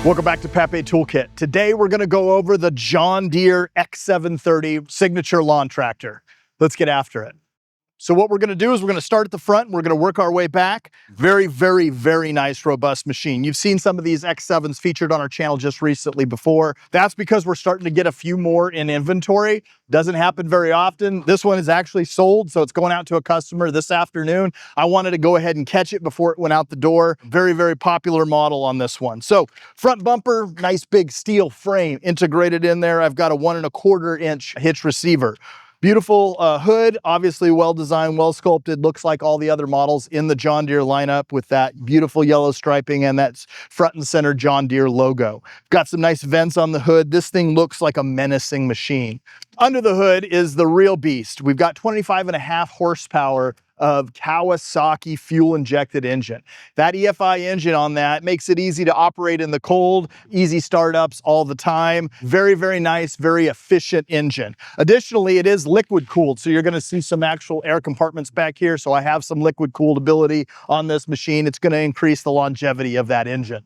Welcome back to Papé Toolkit. Today we're going to go over the John Deere X730 signature lawn tractor. Let's get after it. So what we're going to do is we're going to start at the front and we're going to work our way back. Very, very, very nice, robust machine. You've seen some of these X7s featured on our channel just recently before. That's because we're starting to get a few more in inventory. Doesn't happen very often. This one is actually sold, so it's going out to a customer this afternoon. I wanted to go ahead and catch it before it went out the door. Very, very popular model on this one. So front bumper, nice big steel frame integrated in there. I've got a 1 1/4 inch hitch receiver. Beautiful hood, obviously well-designed, well-sculpted, looks like all the other models in the John Deere lineup with that beautiful yellow striping and that front and center John Deere logo. Got some nice vents on the hood. This thing looks like a menacing machine. Under the hood is the real beast. We've got 25.5 horsepower of Kawasaki fuel-injected engine. That EFI engine on that makes it easy to operate in the cold, easy startups all the time. Very, very nice, very efficient engine. Additionally, it is liquid cooled, so you're gonna see some actual air compartments back here, so I have some liquid cooled ability on this machine. It's gonna increase the longevity of that engine.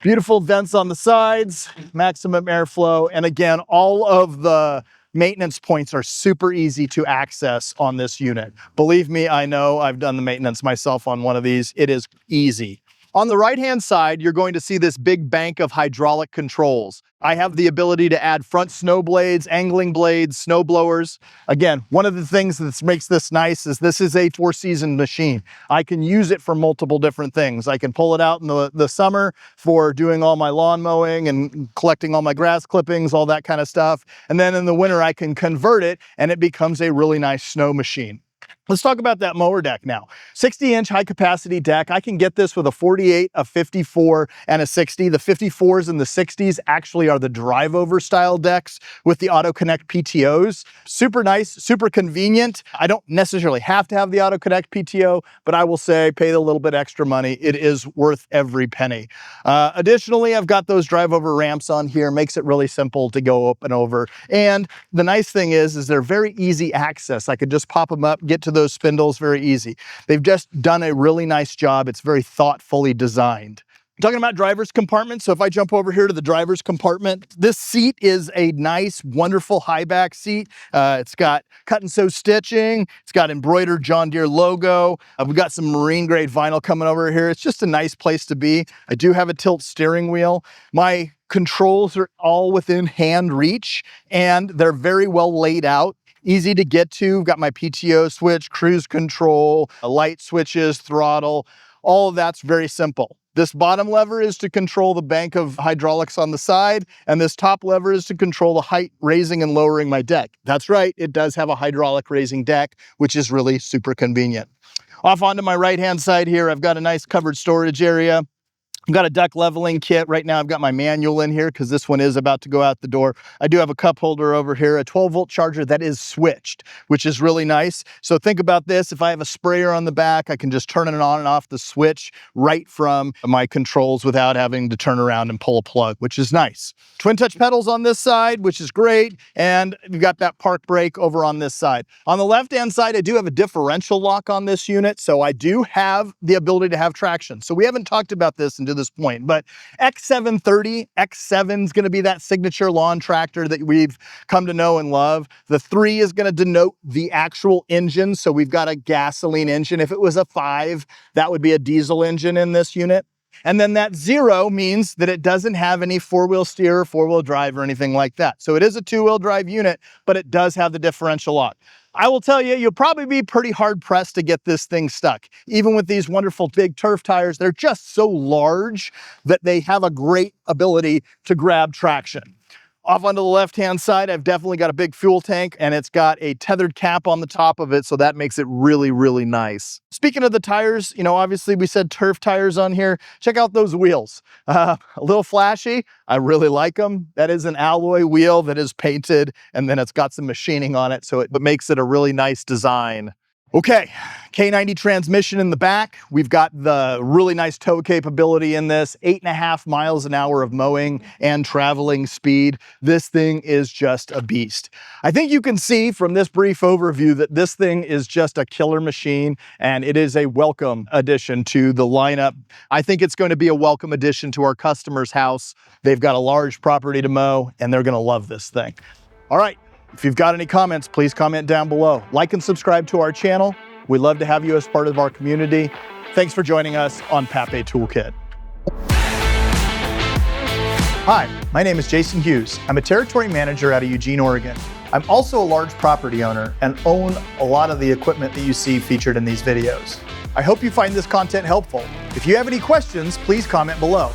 Beautiful vents on the sides, maximum airflow, and again, all of the maintenance points are super easy to access on this unit. Believe me, I know, I've done the maintenance myself on one of these. It is easy. On the right-hand side, you're going to see this big bank of hydraulic controls. I have the ability to add front snow blades, angling blades, snow blowers. Again, one of the things that makes this nice is this is a 4-season machine. I can use it for multiple different things. I can pull it out in the summer for doing all my lawn mowing and collecting all my grass clippings, all that kind of stuff. And then in the winter, I can convert it and it becomes a really nice snow machine. Let's talk about that mower deck now. 60-inch high-capacity deck. I can get this with a 48, a 54, and a 60. The 54s and the 60s actually are the drive-over style decks with the AutoConnect PTOs. Super nice, super convenient. I don't necessarily have to have the AutoConnect PTO, but I will say pay a little bit extra money. It is worth every penny. Additionally, I've got those drive-over ramps on here. Makes it really simple to go up and over. And the nice thing is they're very easy access. I could just pop them up, get to those spindles very easy. They've just done a really nice job. It's very thoughtfully designed. I'm talking about driver's compartment. So if I jump over here to the driver's compartment, this seat is a nice, wonderful high back seat. It's got cut and sew stitching. It's got embroidered John Deere logo. We've got some marine grade vinyl coming over here. It's just a nice place to be. I do have a tilt steering wheel. My controls are all within hand reach and they're very well laid out. Easy to get to. Got my PTO switch, cruise control, light switches, throttle. All of that's very simple. This bottom lever is to control the bank of hydraulics on the side, and this top lever is to control the height raising and lowering my deck. That's right, it does have a hydraulic raising deck, which is really super convenient. Off onto my right-hand side here, I've got a nice covered storage area. I've got a deck leveling kit. Right now I've got my manual in here because this one is about to go out the door. I do have a cup holder over here, a 12-volt charger that is switched, which is really nice. So think about this. If I have a sprayer on the back, I can just turn it on and off the switch right from my controls without having to turn around and pull a plug, which is nice. Twin touch pedals on this side, which is great. And you've got that park brake over on this side. On the left-hand side, I do have a differential lock on this unit. So I do have the ability to have traction. So we haven't talked about this until this point, but X730, X7 is going to be that signature lawn tractor that we've come to know and love. The 3 is going to denote the actual engine. So we've got a gasoline engine. If it was a 5, that would be a diesel engine in this unit. And then that 0 means that it doesn't have any 4-wheel steer or 4-wheel drive or anything like that. So it is a 2-wheel drive unit, but it does have the differential lock. I will tell you, you'll probably be pretty hard pressed to get this thing stuck. Even with these wonderful big turf tires, they're just so large that they have a great ability to grab traction. Off onto the left-hand side, I've definitely got a big fuel tank and it's got a tethered cap on the top of it, so that makes it really, really nice. Speaking of the tires, you know, obviously we said turf tires on here. Check out those wheels. A little flashy. I really like them. That is an alloy wheel that is painted and then it's got some machining on it, so it makes it a really nice design. Okay, K90 transmission in the back. We've got the really nice tow capability in this, 8.5 miles an hour of mowing and traveling speed. This thing is just a beast. I think you can see from this brief overview that this thing is just a killer machine, and it is a welcome addition to the lineup. I think it's going to be a welcome addition to our customer's house. They've got a large property to mow, and they're gonna love this thing. All right. If you've got any comments, please comment down below. Like and subscribe to our channel. We'd love to have you as part of our community. Thanks for joining us on Papé Toolkit. Hi, my name is Jason Hughes. I'm a territory manager out of Eugene, Oregon. I'm also a large property owner and own a lot of the equipment that you see featured in these videos. I hope you find this content helpful. If you have any questions, please comment below.